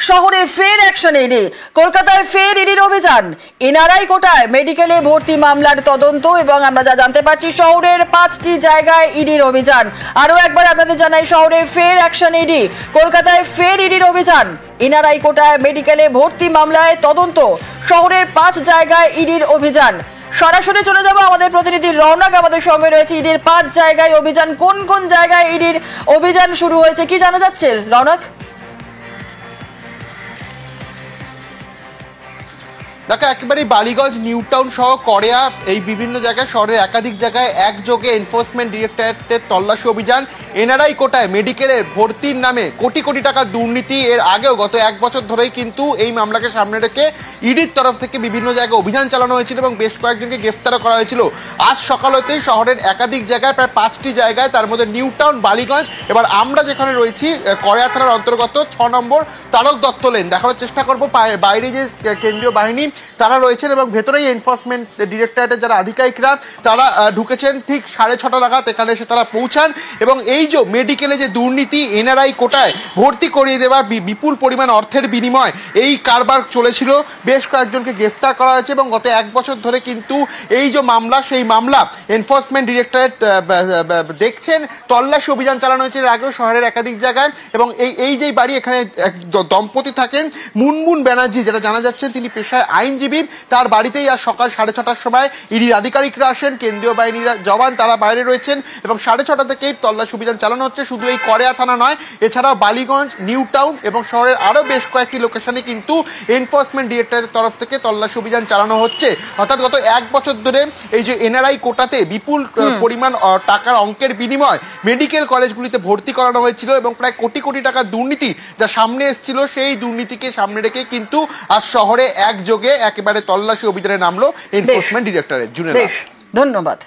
শহরে ফের action ED. কলকাতায় ফের ইডির অভিযান। এনআরআই কোটায় মেডিকেলে ভর্তি মামলার তদন্ত এবং আমরা যা জানতে পারছি শহরের 5টি জায়গায় ইডির অভিযান। আরো একবার আপনাদের জানাই, শহরে ফের অ্যাকশন ইডি। কলকাতায় ফের ইডির অভিযান। এনআরআই কোটায় মেডিকেলে ভর্তি মামলায় তদন্ত। শহরের 5 জায়গায় ইডির অভিযান। সরাসরি চলে যাব আমাদের প্রতিনিধি রৌনক আমাদের সঙ্গে রয়েছে। ইডির 5 জায়গায় অভিযান, কোন কোন জায়গায় ইডির অভিযান শুরু হয়েছে কি জানা যাচ্ছে রৌনক? দেখো, একেবারে বালিগঞ্জ, নিউ টাউন সহ কড়িয়া এই বিভিন্ন জায়গায়, শহরের একাধিক জায়গায় একযোগে এনফোর্সমেন্ট ডিরেক্টরেটের তল্লাশি অভিযান। এনআরআই কোটায় মেডিকেলের ভর্তির নামে কোটি কোটি টাকা দুর্নীতি, এর আগেও গত 1 বছর ধরেই কিন্তু এই মামলাকে সামনে রেখে ইডির তরফ থেকে বিভিন্ন জায়গায় অভিযান চালানো হয়েছিল এবং বেশ কয়েকজনকে গ্রেফতারও করা হয়েছিল। আজ সকাল হতেই শহরের একাধিক জায়গায়, প্রায় 5টি জায়গায়, তার মধ্যে নিউ টাউন, বালিগঞ্জ, এবার আমরা যেখানে রয়েছি কড়িয়া থানার অন্তর্গত 6 নম্বর তারক দত্ত লেন, দেখানোর চেষ্টা করবো বাইরে যে কেন্দ্রীয় বাহিনী তারা রয়েছেন এবং ভেতরেই এনফোর্সমেন্ট ডিরেক্টরেটের যারা আধিকারিকরা তারা ঢুকেছেন ঠিক 6:30 নাগাদ এখানে এসে তারা পৌঁছান এবং এই যে মেডিকেলে যে দুর্নীতি, এনআরআই কোটায় ভর্তি করিয়ে দেওয়া বিপুল পরিমাণ অর্থের বিনিময় এই কারবার চলেছিল, বেশ কয়েকজনকে গ্রেফতার করা হয়েছে এবং গত 1 বছর ধরে কিন্তু এই যে মামলা, সেই মামলা এনফোর্সমেন্ট ডিরেক্টরেট দেখছেন। তল্লাশি অভিযান চালানো হয়েছে এর আগেও শহরের একাধিক জায়গায় এবং এই যে বাড়ি, এখানে এক দম্পতি থাকেন, মুনমুন ব্যানার্জি, যেটা জানা যাচ্ছেন তিনি পেশায় আইনজীবী, তার বাড়িতেই আজ সকাল 6:30টার সময় ইডির আধিকারিকরা আসেন, কেন্দ্রীয় বাহিনীর জওয়ান তারা বাইরে রয়েছেন এবং 6:30 থেকেই তল্লাশি অভিযান চালানো হচ্ছে। শুধু এই কড়িয়া থানা নয়, এছাড়াও বালিগঞ্জ, নিউ টাউন এবং শহরের আরো বেশ কয়েকটি লোকেশনে কিন্তু এনফোর্সমেন্ট ডিরেক্টরেটের তরফ থেকে তল্লাশি অভিযান চালানো হচ্ছে। অর্থাৎ গত 1 বছর ধরে এই যে এনআরআই কোটাতে বিপুল পরিমাণ টাকার অঙ্কের বিনিময় মেডিকেল কলেজগুলিতে ভর্তি করানো হয়েছিল এবং প্রায় কোটি কোটি টাকার দুর্নীতি যা সামনে এসেছিল, সেই দুর্নীতিকে সামনে রেখে কিন্তু আজ শহরে একযোগে একেবারে তল্লাশি অভিযানে নামলো এনফোর্সমেন্ট ডিরেক্টরেট। ধন্যবাদ।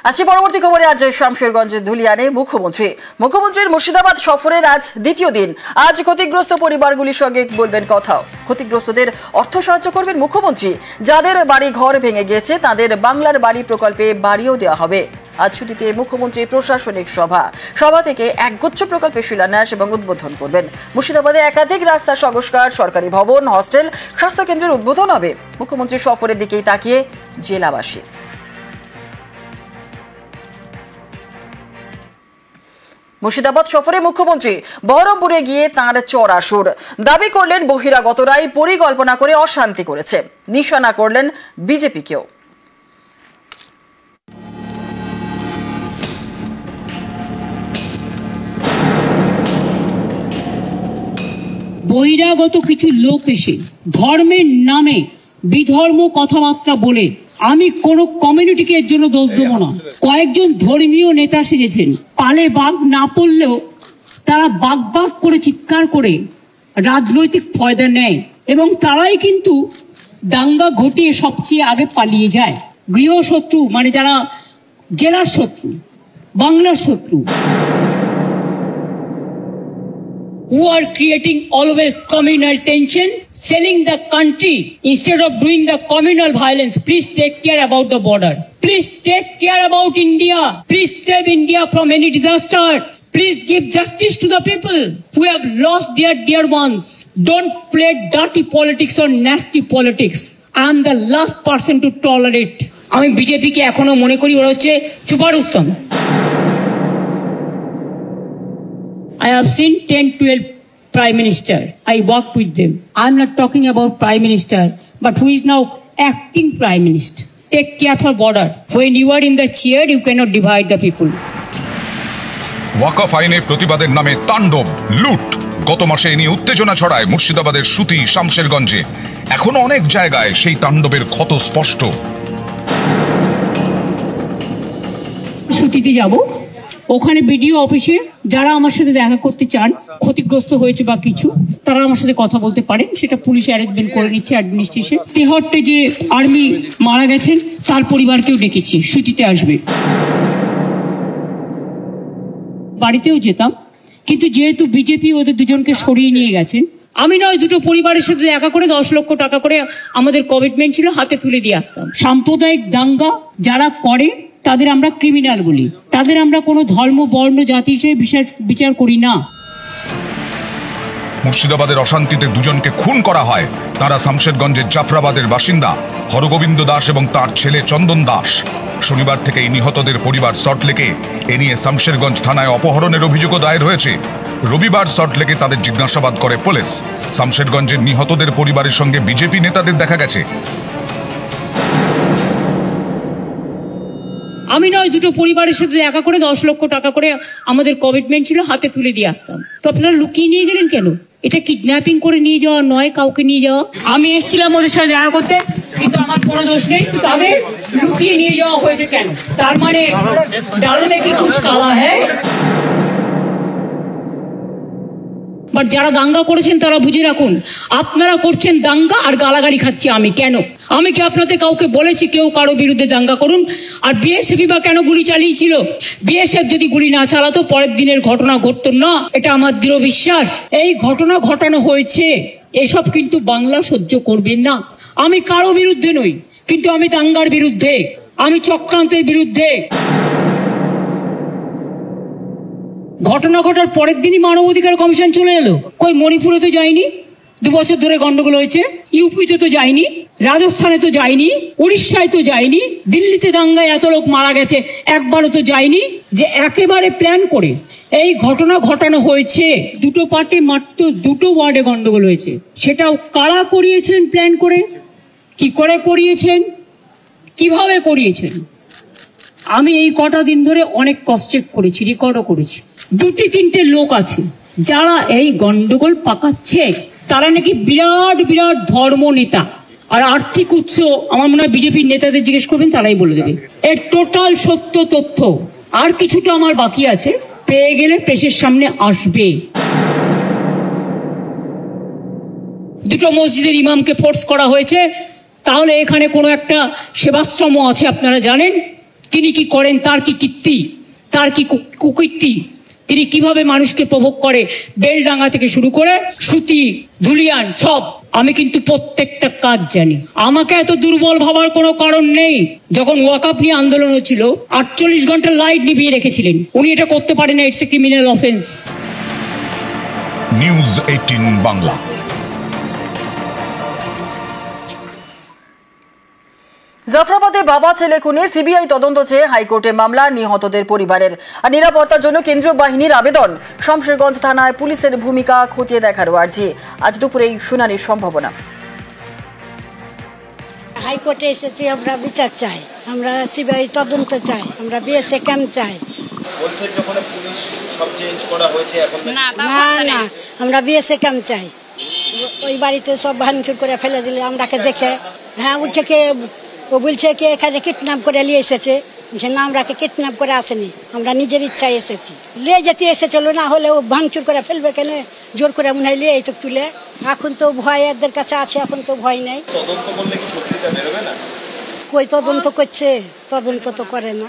আসছি পরবর্তী খবরে। আজ শামশেরগঞ্জের ধুলিয়ানে মুখ্যমন্ত্রীর মুর্শিদাবাদ সফরের আজ দ্বিতীয় দিন। আজ ক্ষতিগ্রস্ত পরিবারগুলির সঙ্গে বলবেন কথাও। ক্ষতিগ্রস্তদের অর্থ সাহায্য করবেন মুখ্যমন্ত্রী। যাদের বাড়ি ঘর ভেঙে গিয়েছে তাদের বাংলার বাড়ি প্রকল্পে বাড়িও দেওয়া হবে। আজ ছুটিতে মুখ্যমন্ত্রী প্রশাসনিক সভা থেকে একগুচ্ছ প্রকল্পের শিলান্যাস এবং উদ্বোধন করবেন। মুর্শিদাবাদে একাধিক রাস্তা সংস্কার, সরকারি ভবন, হস্টেল, স্বাস্থ্যকেন্দ্রের উদ্বোধন হবে। মুখ্যমন্ত্রীর সফরের দিকেই তাকিয়ে জেলাবাসী। মুর্শিদাবাদ সফরে মুখ্যমন্ত্রী বহরমপুরে গিয়ে তাঁর চড়া সুর। দাবি করলেন বহিরাগতরাই পরিকল্পনা করে অশান্তি করেছে। নিশানা করলেন বিজেপিকেও। বহিরাগত কিছু লোক এসে ধর্মের নামে বিধর্ম কথাবার্তা বলে, আমি কোন কমিউনিটিকে এর জন্য দোষ দেবো না। কয়েকজন ধর্মীয় নেতা সেজেছেন, পালে বাঘ না পড়লেও তারা বাঘ বাঘ করে চিৎকার করে রাজনৈতিক ফয়দা নেয় এবং তারাই কিন্তু দাঙ্গা ঘটিয়ে সবচেয়ে আগে পালিয়ে যায়। গৃহশত্রু মানে যারা জেলার শত্রু, বাংলার শত্রু, who are creating always communal tensions, selling the country instead of doing the communal violence. Please take care about the border. Please take care about India. Please save India from any disaster. Please give justice to the people who have lost their dear ones. Don't play dirty politics or nasty politics. I am the last person to tolerate. আমি বিজেপিকে এখনো মনে করি ওরা হচ্ছে চুপারুস্তম। I have seen 10-12 Prime Minister. I worked with them. I'm not talking about Prime Minister, but who is now acting Prime Minister. Take care for border. When you are in the chair, you cannot divide the people. ওয়াকফ আইনে প্রতিবাদের নামে তাণ্ডব, লুট। গত মাসে এ নিয়ে উত্তেজনা ছড়ায় মুর্শিদাবাদের সুতি, শামশেরগঞ্জে। এখনো অনেক জায়গায় সেই তাণ্ডবের ক্ষত স্পষ্ট। সুতিতে যাব, ওখানে বিডিও অফিসে যারা আমার সাথে দেখা করতে চান, ক্ষতিগ্রস্ত হয়েছে বা কিছু, তারা আমার সাথে কথা বলতে পারেন। সেটা পুলিশ অ্যারেঞ্জমেন্ট করে নিচ্ছে, অ্যাডমিনিস্ট্রেশন। তেহট্টে যে আর্মি মারা গেছেন তার পরিবারকেও ডেকেছি, সুতিতে আসবে। বাড়িতেও যেতাম, কিন্তু যেহেতু বিজেপি ওদের দুজনকে সরিয়ে নিয়ে গেছেন, আমি নয় দুটো পরিবারের সাথে দেখা করে 10 লক্ষ টাকা করে আমাদের কমিটমেন্ট ছিল, হাতে তুলে দিয়ে আসতাম। সাম্প্রদায়িক দাঙ্গা যারা করে তাদের আমরা ক্রিমিনাল বলি। তাদের আমরা কোনো ধর্ম, বর্ণ, জাতি হিসেবে বিচার করি না। মুর্শিদাবাদের অশান্তিতে দুজনকে খুন করা হয়। তারা শামশেরগঞ্জের জাফরাবাদের বাসিন্দা হরগোবিন্দ দাস এবং তার ছেলে চন্দন দাস। শনিবার থেকে এই নিহতদের পরিবার সল্টলেকে এ নিয়ে শামশেরগঞ্জ থানায় অপহরণের অভিযোগও দায়ের হয়েছে। রবিবার সল্টলেকে তাদের জিজ্ঞাসাবাদ করে পুলিশ। শামশেরগঞ্জের নিহতদের পরিবারের সঙ্গে বিজেপি নেতাদের দেখা গেছে। আমি নয়, দুটো পরিবারের সাথে দেখা করে 10 লক্ষ টাকা করে আমাদের কমিটমেন্ট ছিল, হাতে তুলে দিয়ে আসতাম। তো আপনারা লুকিয়ে নিয়ে গেলেন কেন? এটা কিডন্যাপিং করে নিয়ে যাওয়া নয়, কাউকে নিয়ে যাওয়া। আমি এসেছিলাম ওদের সাথে দেখা করতে, কিন্তু আমার কোনো দোষ নেই। তাদের লুকিয়ে নিয়ে যাওয়া হয়েছে কেন? তার মানে ডাল মে কি কুছ কালা হ্যায়। বাট যারা দাঙ্গা করেছেন তারা বুঝে রাখুন, আপনারা করছেন দাঙ্গা আর গালাগালি খাচ্ছি আমি। কেন? আমি কি আপনাদের কাউকে বলেছি কেউ কারো বিরুদ্ধে দাঙ্গা করুন? আর বিএসএফ বা কেন গুলি চালিয়েছিল? বিএসএফ যদি গুলি না চালাতো পরের দিনের ঘটনা ঘটতো না, এটা আমার দৃঢ় বিশ্বাস। এই ঘটনা ঘটানো হয়েছে, এসব কিন্তু বাংলা সহ্য করবেন না। আমি কারো বিরুদ্ধে নই, কিন্তু আমি দাঙ্গার বিরুদ্ধে, আমি চক্রান্তের বিরুদ্ধে। ঘটনা ঘটার পরের দিনই মানবাধিকার কমিশন চলে এলো। কই মণিপুরে তো যায়নি, 2 বছর ধরে গন্ডগোল হয়েছে। ইউপিতে তো যায়নি, রাজস্থানে তো যায়নি, উড়িষ্যায় তো যায়নি, দিল্লিতে দাঙ্গায় এত লোক মারা গেছে, একবারও তো যায়নি। যে একেবারে প্ল্যান করে এই ঘটনা ঘটানো হয়েছে। 2টো পার্টি মাত্র 2টো ওয়ার্ডে গন্ডগোল হয়েছে। সেটাও কারা করিয়েছেন প্ল্যান করে, কি করে করিয়েছেন, কিভাবে করিয়েছেন? আমি এই কটা দিন ধরে অনেক ক্রস চেক করেছি, রেকর্ডও করেছি। 2-3টে লোক আছে যারা এই গন্ডগোল পাকাচ্ছে। তারা নাকি বিরাট বিরাট ধর্ম নেতা, আর আর্থিক উৎস আমার মনে হয় বিজেপির নেতাদের জিজ্ঞেস করবেন, তারাই বলে দেবে। এর টোটাল সত্য তথ্য। আর কিছুটা আমার বাকি আছে, পেয়ে গেলে প্রেসের সামনে আসবে। 2টো মসজিদের ইমামকে ফোর্স করা হয়েছে, তাহলে এখানে কোনো একটা সেবাশ্রম আছে, আপনারা জানেন তিনি কি করেন, তার কি কীর্তি, তার কি কুকীর্তি, তিনি কিভাবে মানুষকে প্রভোগ করে, বেলডাঙ্গা থেকে শুরু করে সুতি, ধুলিয়ান সব। আমি কিন্তু প্রত্যেকটা কাজ জানি। আমাকে এত দুর্বল ভাবার কোনো কারণ নেই। যখন ওয়াকআপ নিয়ে আন্দোলন হচ্ছিল 48 ঘন্টা লাইট নিভিয়ে রেখেছিলেন, উনি এটা করতে পারেন না, it's a criminal offence. News 18 Bangla. জাফরাবাদে বাবা ছেলে খুনে সিবিআই তদন্ত চেয়ে হাইকোর্টে মামলা নিহতদের পরিবারের। আর নিরাপত্তার জন্য কেন্দ্রীয় বাহিনীর আবেদন। শামশেরগঞ্জ থানায় পুলিশের ভূমিকা খতিয়ে দেখারও আর্জি। আজ দুপুরেই শুনানির সম্ভাবনা। হাইকোর্টে এসেছি, আমরা বিচার চাই, আমরা সিবিআই তদন্ত চাই, আমরা বিএসএ ক্যাম্প চাই। বলছেন যখন পুলিশ সব চেঞ্জ করা হয়েছে এখন না, আমরা বিএসএ ক্যাম্প চাই। ওই বাড়িতে সব ভাঙচুর করে ফেলে দিলে আমরাকে দেখে, হ্যাঁ উঠে কে ও বলছে কি এখানে কিডন্যাপ করে নিয়ে এসেছে। না, আমরাকে কিডন্যাপ করে আসেনি, আমরা নিজের ইচ্ছায় এসেছি। লিয়ে যেতে এসেছিল, না হলে ও ভাঙচুর করে ফেলবে কেন, জোর করে মনে হয় লিয়ে তো তুলে। এখন তো ভয় এদের কাছে আছে, এখন তো ভয় নেই। তদন্ত করলে কি সত্যিটা বেরোবে না? কই তদন্ত করছে, তদন্ত তো করে না।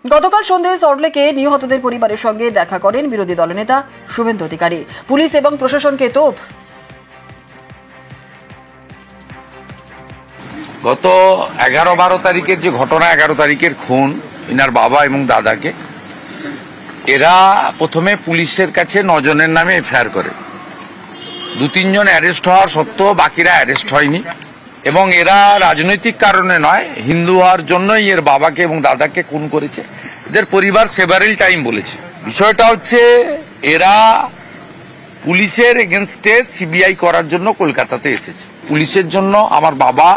গতকাল সন্ধ্যায় সল্টলেকে নিহতদের পরিবারের সঙ্গে দেখা করেন বিরোধী দলনেতা শুভেন্দু অধিকারী। পুলিশ এবং প্রশাসনকে তোপ। গত 11-12 তারিখের যে ঘটনা, 11 তারিখের খুন, ইনার বাবা এবং দাদাকে, এরা প্রথমে পুলিশের কাছে 9 জনের নামে এফআইআর করে। 2-3 জন অ্যারেস্ট হওয়ার সত্ত্বেও বাকিরা অ্যারেস্ট হয়নি। এবং এরা রাজনৈতিক কারণে নয়, হিন্দু হওয়ার জন্যই এর বাবাকে এবং দাদাকে খুন করেছে। এদের পরিবার সেভারেল টাইম বলেছে। বিষয়টা হচ্ছে এরা পুলিশের এগেনস্টে সিবিআই করার জন্য কলকাতাতে এসেছে। পুলিশের জন্য আমার বাবা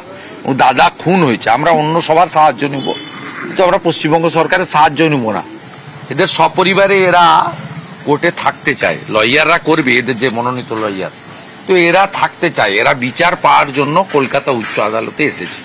ও দাদা খুন হয়েছে, আমরা অন্য সবার সাহায্য নিব, কিন্তু আমরা পশ্চিমবঙ্গ সরকারের সাহায্য নিব না। এদের সপরিবারে এরা কোর্টে থাকতে চায়, লয়াররা করবে, এদের যে মনোনীত লয়ার, তো এরা থাকতে চায়। এরা বিচার পাওয়ার জন্য কলকাতা উচ্চ আদালতে এসেছে।